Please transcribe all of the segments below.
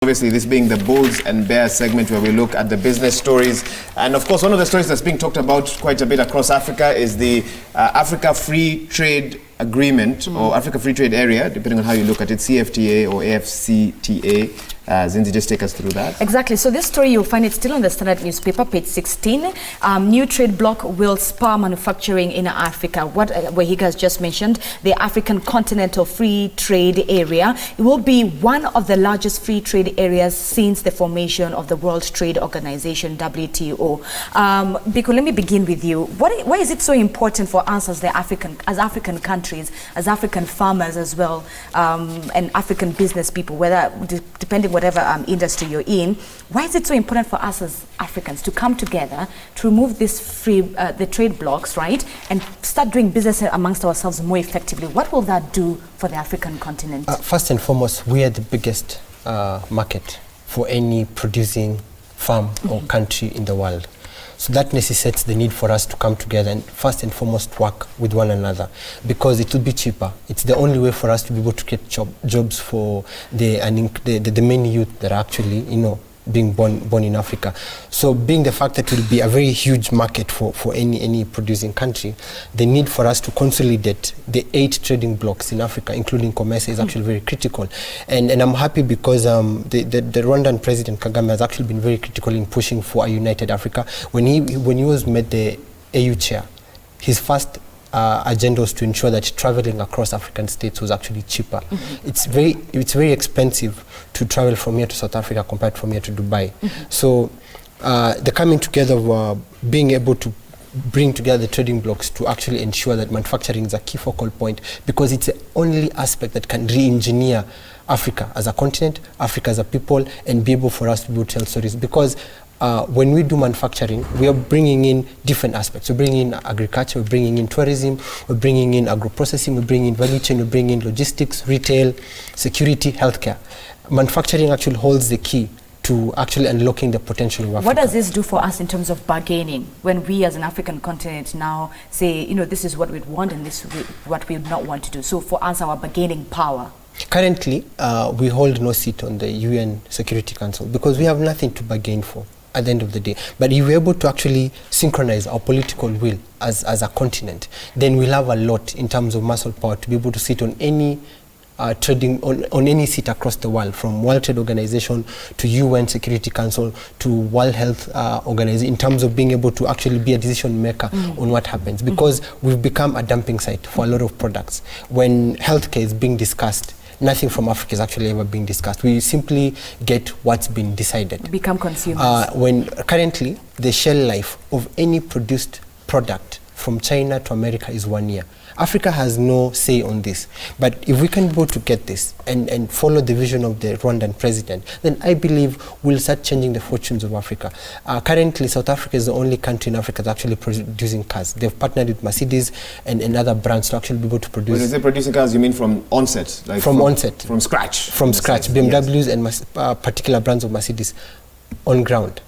Obviously, this being the Bulls and Bears segment where we look at the business stories. And of course, one of the stories that's being talked about quite a bit across Africa is the Africa Free Trade Agreement or Africa Free Trade Area, depending on how you look at it, CFTA or AFCTA. Zinzi, just take us through that. Exactly. So this story, you'll find it still on the Standard newspaper, page 16. New trade bloc will spur manufacturing in Africa. What Wahiga has just mentioned, the African Continental Free Trade Area. It will be one of the largest free trade areas since the formation of the World Trade Organization, WTO. Biko, let me begin with you. Why is it so important for us as African countries, as African farmers as well, and African business people, whether depending whatever industry you're in, why is it so important for us as Africans to come together to remove this the trade blocks, right, and start doing business amongst ourselves more effectively? What will that do for the African continent? First and foremost, we are the biggest market for any producing farm or country in the world. So that necessitates the need for us to come together and first and foremost work with one another, because it will be cheaper. It's the only way for us to be able to get jobs for the many youth that are actually, being born in Africa. So being the fact that it will be a very huge market for any producing country, the need for us to consolidate the 8 trading blocks in Africa, including COMESA, is actually very critical. And I'm happy because the Rwandan President Kagame has actually been very critical in pushing for a united Africa. When he was made the AU chair, his first agenda was to ensure that traveling across African states was actually cheaper. It's very expensive to travel from here to South Africa compared from here to Dubai. So the coming together of being able to bring together the trading blocks to actually ensure that manufacturing is a key focal point, because it's the only aspect that can re-engineer Africa as a continent, Africa as a people, and be able for us to be able to tell stories. Because when we do manufacturing, we are bringing in different aspects. We're bringing in agriculture, we're bringing in tourism, we're bringing in agro-processing, we're bringing in value chain, we're bringing in logistics, retail, security, healthcare. Manufacturing actually holds the key to actually unlocking the potential of Africa. What does this do for us in terms of bargaining, when we as an African continent now say, this is what we'd want and this is what we would not want to do? So for us, our bargaining power. Currently, we hold no seat on the UN Security Council because we have nothing to bargain for at the end of the day. But if we're able to actually synchronize our political will as a continent, then we'll have a lot in terms of muscle power to be able to sit on any trading on any seat across the world, from World Trade Organization to UN Security Council to World Health Organization, in terms of being able to actually be a decision maker on what happens, because we've become a dumping site for a lot of products. When healthcare is being discussed, nothing from Africa is actually ever being discussed. We simply get what's been decided. Become consumers. When currently the shelf life of any produced product from China to America is 1 year. Africa has no say on this. But if we can be able to get this and follow the vision of the Rwandan president, then I believe we'll start changing the fortunes of Africa. Currently, South Africa is the only country in Africa that's actually producing cars. They've partnered with Mercedes and other brands to actually be able to produce. When you say producing cars, you mean from onset? Like from onset. From scratch? From scratch. BMWs and particular brands of Mercedes on ground.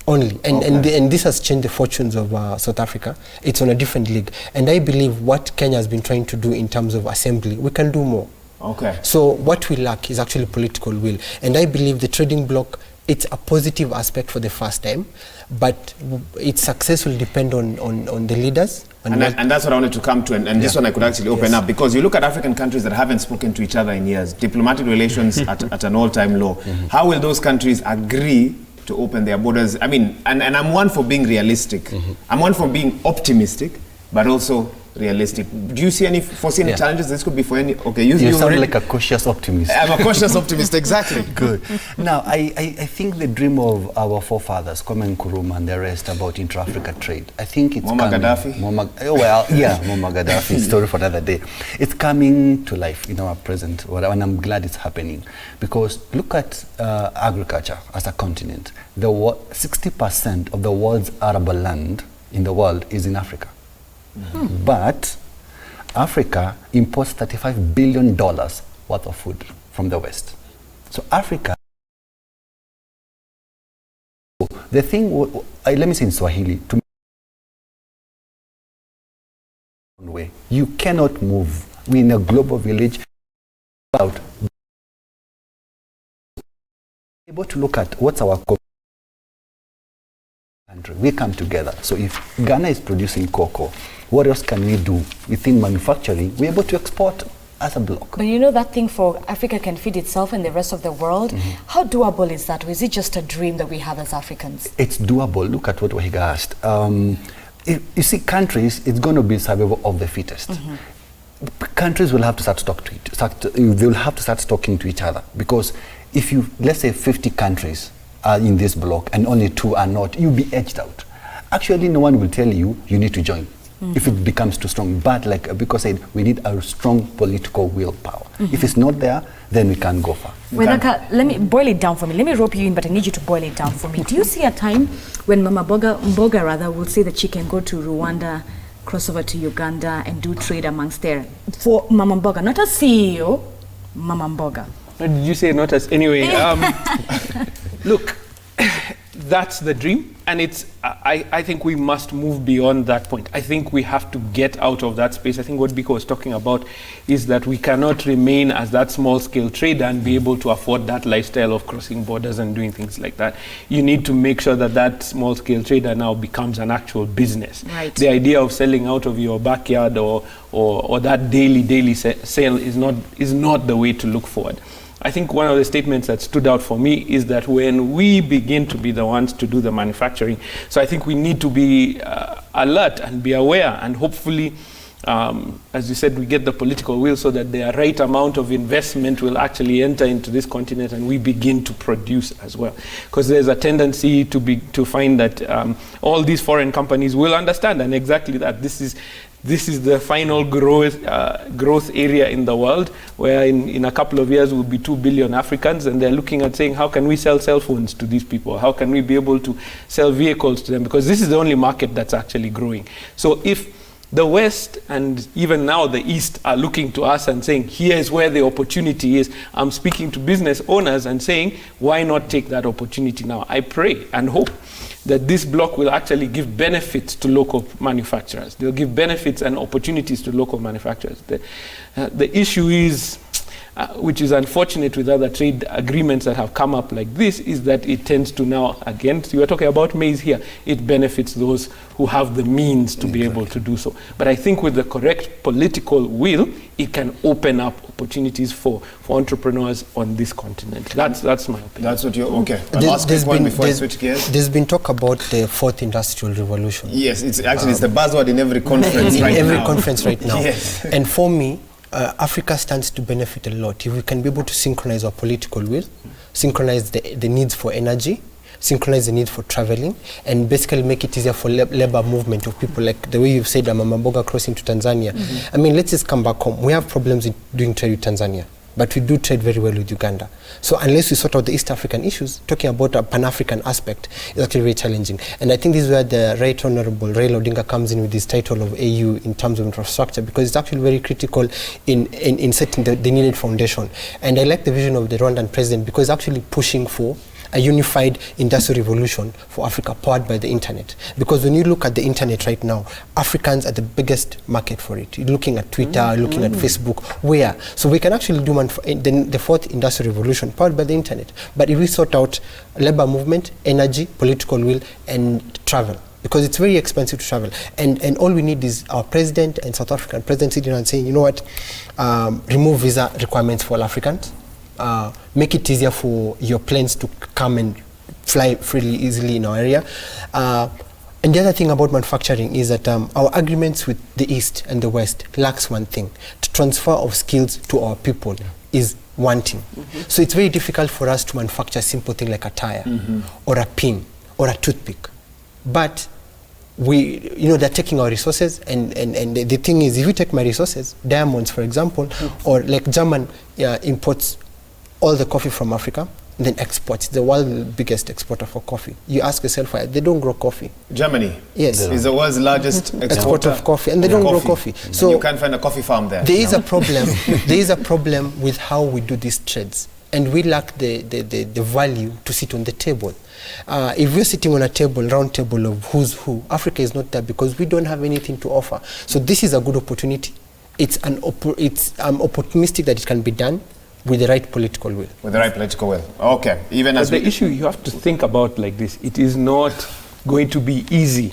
Only. And this has changed the fortunes of South Africa. It's on a different league. And I believe what Kenya has been trying to do in terms of assembly, we can do more. Okay. So what we lack is actually political will. And I believe the trading bloc, it's a positive aspect for the first time, but its success will depend on the leaders. And that's what I wanted to come to, and this one I could actually open up, because you look at African countries that haven't spoken to each other in years, diplomatic relations at an all-time low. How will those countries agree to open their borders? I mean, and I'm one for being realistic. I'm one for being optimistic, but also realistic. Do you foresee any challenges this could be for any? Okay, you sound like a cautious optimist. I'm a cautious optimist, exactly. Good. Now, I think the dream of our forefathers, Kwame Nkrumah and the rest, about intra-Africa trade, I think it's Muammar Gaddafi? Muammar Gaddafi, story for another day. It's coming to life in our present world, and I'm glad it's happening. Because look at agriculture as a continent. 60% of the world's arable land in the world is in Africa. But Africa imports $35 billion worth of food from the West. So Africa, the thing, let me say in Swahili, to way, you cannot move. We're in a global village. able to look at what's our country. We come together. So if Ghana is producing cocoa, what else can we do within manufacturing? We're able to export as a block. But you know that thing for Africa can feed itself and the rest of the world. How doable is that? Or is it just a dream that we have as Africans? It's doable. Look at what Wahiga asked. You see, countries, it's going to be survival of the fittest. Countries will have to start they will have to start talking to each other, because if you, let's say 50 countries are in this block and only 2 are not, you'll be edged out. Actually, no one will tell you need to join if it becomes too strong. But like Biko said, we need a strong political willpower. If it's not there, then we can't go far. Wedaka, let me boil it down for me. Let me rope you in, but I need you to boil it down for me. Do you see a time when Mama Mboga will say that she can go to Rwanda, cross over to Uganda and do trade amongst there? For Mama Mboga, not as CEO, Mama Mboga. Did you say not as anyway? Look, that's the dream, and it's. I think we must move beyond that point. I think we have to get out of that space. I think what Biko was talking about is that we cannot remain as that small-scale trader and be able to afford that lifestyle of crossing borders and doing things like that. You need to make sure that that small-scale trader now becomes an actual business. Right. The idea of selling out of your backyard or that daily sale is not the way to look forward. I think one of the statements that stood out for me is that when we begin to be the ones to do the manufacturing, so I think we need to be alert and be aware, and hopefully, as you said, we get the political will so that the right amount of investment will actually enter into this continent and we begin to produce as well. Because there's a tendency to find that all these foreign companies will understand, and exactly that this is the final growth area in the world, where in a couple of years we'll be 2 billion Africans, and they're looking at saying, how can we sell cell phones to these people? How can we be able to sell vehicles to them? Because this is the only market that's actually growing. So if the West and even now the East are looking to us and saying, here's where the opportunity is, I'm speaking to business owners and saying, why not take that opportunity now? I pray and hope that this block will actually give benefits to local manufacturers. They'll give benefits and opportunities to local manufacturers. The issue is, which is unfortunate with other trade agreements that have come up like this, is that it tends to now, again, you were talking about maize here, it benefits those who have the means to be able to do so. But I think with the correct political will, it can open up opportunities for entrepreneurs on this continent. That's my opinion. That's what you're, okay. Last quick one before I switch gears. There's been talk about the fourth industrial revolution. Yes, it's actually it's the buzzword in every conference right now. In every conference right now. Yes. And for me, Africa stands to benefit a lot if we can be able to synchronize our political will, synchronize the needs for energy, synchronize the need for traveling, and basically make it easier for labor movement of people, like the way you've said, Mama Mboga crossing to Tanzania. I mean, let's just come back home. We have problems in doing trade with Tanzania, but we do trade very well with Uganda. So unless we sort out the East African issues, talking about a Pan-African aspect is actually very challenging. And I think this is where the Right Honorable Raila Odinga comes in with his title of AU in terms of infrastructure, because it's actually very critical in setting the needed foundation. And I like the vision of the Rwandan president, because it's actually pushing for a unified industrial revolution for Africa powered by the internet. Because when you look at the internet right now, Africans are the biggest market for it. You're looking at Twitter, looking at Facebook, where? So we can actually do the fourth industrial revolution powered by the internet. But if we sort out labor movement, energy, political will, and travel, because it's very expensive to travel. And all we need is our president and South African president sitting and saying, you know what, remove visa requirements for all Africans, make it easier for your planes to come and fly freely, easily in our area. And the other thing about manufacturing is that our agreements with the East and the West lacks one thing. The transfer of skills to our people is wanting. So it's very difficult for us to manufacture a simple thing like a tire or a pin or a toothpick. But they're taking our resources, and the thing is, if you take my resources, diamonds, for example, or like German imports all the coffee from Africa, and then exports. The world's biggest exporter for coffee. You ask yourself why they don't grow coffee. Germany, yes, is the world's largest exporter of coffee, and they don't grow coffee. So you can't find a coffee farm there. There is a problem. There is a problem with how we do these trades, and we lack the value to sit on the table. If we're sitting on a table, round table of who's who, Africa is not there because we don't have anything to offer. So this is a good opportunity. It's opportunistic that it can be done. with the right political will. With the right political will. Okay. Even as But the issue you have to think about like this, it is not going to be easy.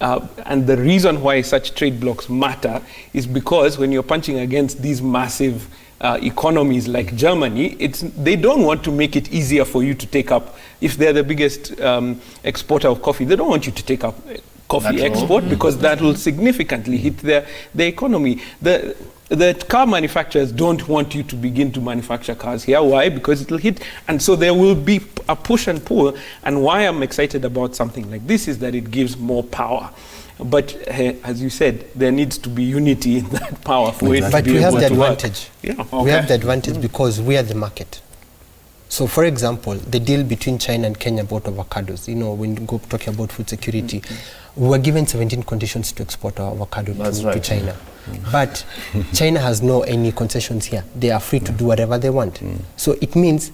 And the reason why such trade blocks matter is because when you're punching against these massive economies like Germany, they don't want to make it easier for you to take up. If they're the biggest exporter of coffee, they don't want you to take up coffee export because that will significantly hit their economy. The car manufacturers don't want you to begin to manufacture cars here. Why? Because it'll hit. And so there will be a push and pull. And why I'm excited about something like this is that it gives more power. But as you said, there needs to be unity in that power for it to but be we have able the to work. advantage. Yeah. We have the advantage because we are the market. So, for example, the deal between China and Kenya about avocados, when you go talking about food security, we were given 17 conditions to export our avocado to China. But China has no any concessions here. They are free to do whatever they want. So it means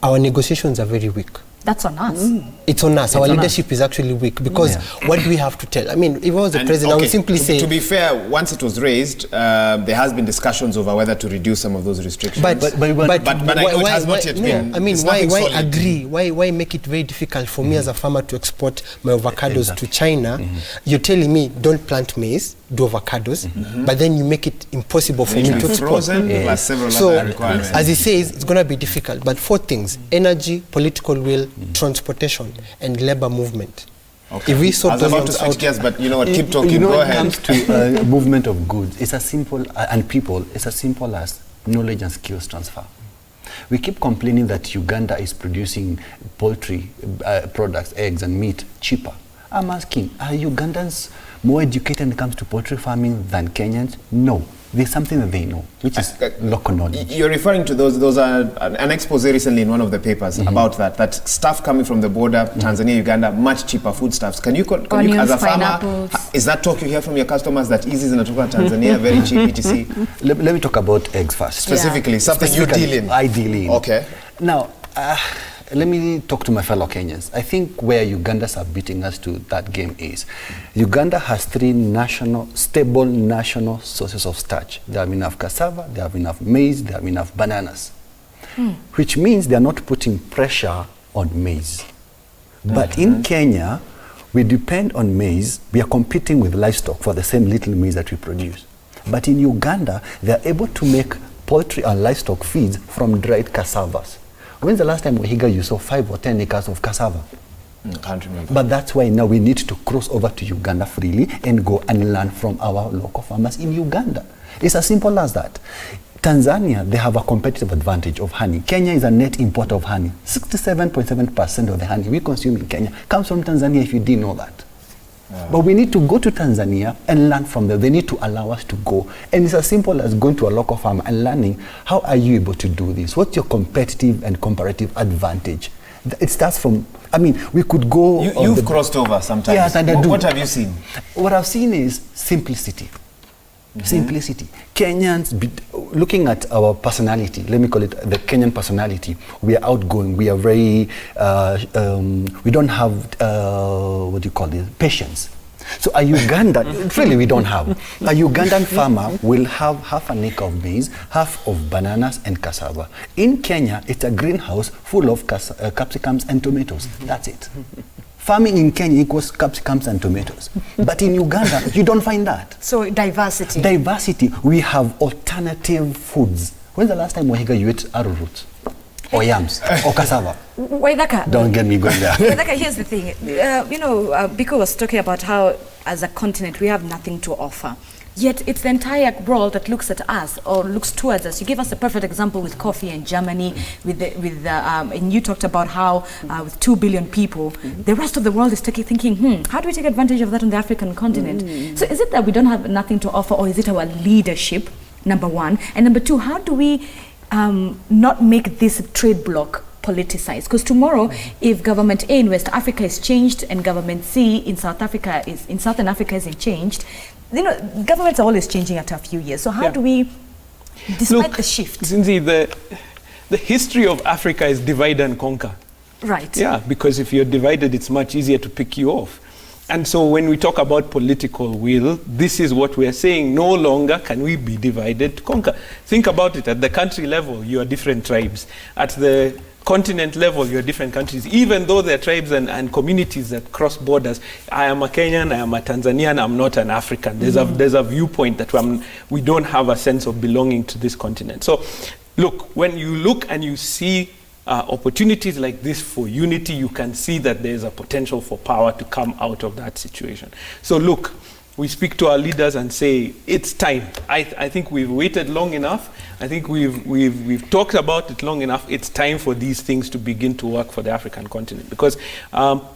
our negotiations are very weak. That's on us. It's on us. Our leadership is actually weak because what do we have to tell? I mean, if I was the president, I would simply say... To be fair, once it was raised, there has been discussions over whether to reduce some of those restrictions. But I know it has not yet been... I mean, why agree? Why make it very difficult for me as a farmer to export my avocados to China? You're telling me, don't plant maize, do avocados, but then you make it impossible for me to export. Plus several So, other requirements. as he says, it's going to be difficult. But 4 things: energy, political will, transportation, and labor movement. Okay. If we I sort was those about to ones switch out, gears, but you know what? Keep talking. Go When it ahead. comes to movement of goods, it's as simple and people. It's as simple as knowledge and skills transfer. We keep complaining that Uganda is producing poultry products, eggs and meat cheaper. I'm asking, are Ugandans more educated when it comes to poultry farming than Kenyans? No. There's something that they know, which is local knowledge. You're referring to those are an expose recently in one of the papers about that stuff coming from the border, Tanzania, Uganda, much cheaper foodstuffs. Can you as a farmer, is that talk you hear from your customers that easy zinatoka Tanzania, very cheap, etc.? Let me talk about eggs first. Specifically, something you deal in. I deal in. Okay. Now, let me talk to my fellow Kenyans. I think where Ugandans are beating us to that game is Uganda has 3 stable national sources of starch. They have enough cassava, they have enough maize, they have enough bananas. Which means they are not putting pressure on maize. But in Kenya, we depend on maize. We are competing with livestock for the same little maize that we produce. But in Uganda, they are able to make poultry and livestock feeds from dried cassavas. When's the last time you saw 5 or 10 acres of cassava? Can't remember. But that's why now we need to cross over to Uganda freely and go and learn from our local farmers in Uganda. It's as simple as that. Tanzania, they have a competitive advantage of honey. Kenya is a net importer of honey. 67.7% of the honey we consume in Kenya comes from Tanzania, if you didn't know that. But we need to go to Tanzania and learn from them. They need to allow us to go. And it's as simple as going to a local farmer and learning, how are you able to do this? What's your competitive and comparative advantage? It starts from, we could go... You've crossed over sometimes. Yes, and I do. What have you seen? What I've seen is simplicity. Simplicity. Kenyans, looking at our personality, let me call it the Kenyan personality, we are outgoing, we are very, we don't have, patience. So a Ugandan, really we don't have. A Ugandan farmer will have half an acre of maize, half of bananas and cassava. In Kenya, it's a greenhouse full of capsicums and tomatoes. That's it. Farming in Kenya equals capsicums and tomatoes. But in Uganda, you don't find that. So diversity. Diversity. We have alternative foods. When's the last time you ate arrowroot? Or yams? Or cassava? Waithaka. Don't get me going there. Waithaka, here's the thing. Biko was talking about how, as a continent, we have nothing to offer. Yet it's the entire world that looks at us or looks towards us. You gave us a perfect example with coffee in Germany, and you talked about how with 2 billion people, the rest of the world is thinking, how do we take advantage of that on the African continent? So is it that we don't have nothing to offer, or is it our leadership, number one? And number two, how do we not make this trade bloc politicized? Because tomorrow, if government A in West Africa is changed and government C in Southern Africa isn't changed, governments are always changing after a few years. So how do we, despite the shift? Zinzi, the history of Africa is divide and conquer. Right. Yeah, because if you're divided, it's much easier to pick you off. And so when we talk about political will, this is what we are saying. No longer can we be divided to conquer. Think about it. At the country level, you are different tribes. At the continent level, you are different countries. Even though there are tribes and communities that cross borders, I am a Kenyan, I am a Tanzanian, I'm not an African. There's a viewpoint that we don't have a sense of belonging to this continent. So look, when you look and you see opportunities like this for unity, you can see that there's a potential for power to come out of that situation. So look, we speak to our leaders and say, it's time. I think we've waited long enough. I think we've talked about it long enough. It's time for these things to begin to work for the African continent, because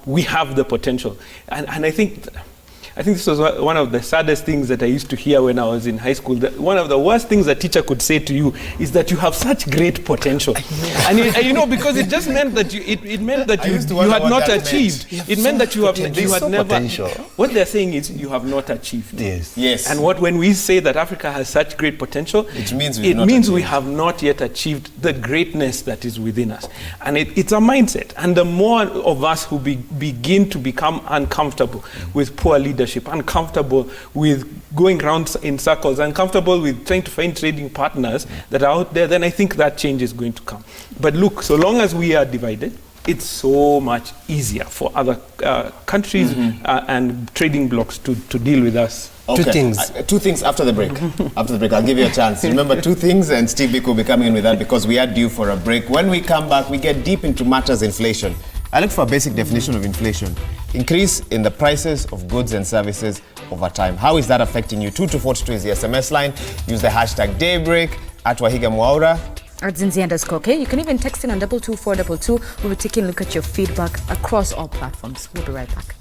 we have the potential. And I think this was one of the saddest things that I used to hear when I was in high school. One of the worst things a teacher could say to you is that you have such great potential. And you know, because it just meant that you had not achieved. It meant that you had never. Potential. What they're saying is you have not achieved. Yes. And when we say that Africa has such great potential, it means we have not yet achieved the greatness that is within us. And it's a mindset. And the more of us who begin to become uncomfortable with poor leadership, uncomfortable with going around in circles, uncomfortable with trying to find trading partners that are out there, then I think that change is going to come. But look, so long as we are divided, it's so much easier for other countries and trading blocs to deal with us. Okay. Two things after the break. After the break, I'll give you a chance. Remember, two things, and Steve Biko will be coming in with that because we are due for a break. When we come back, we get deep into matters inflation. I look for a basic definition of inflation. Increase in the prices of goods and services over time. How is that affecting you? 2242 is the SMS line. Use the hashtag Daybreak at Wahiga Mwaura. At Zinzi_K. You can even text in on 22422. We'll be taking a look at your feedback across all platforms. We'll be right back.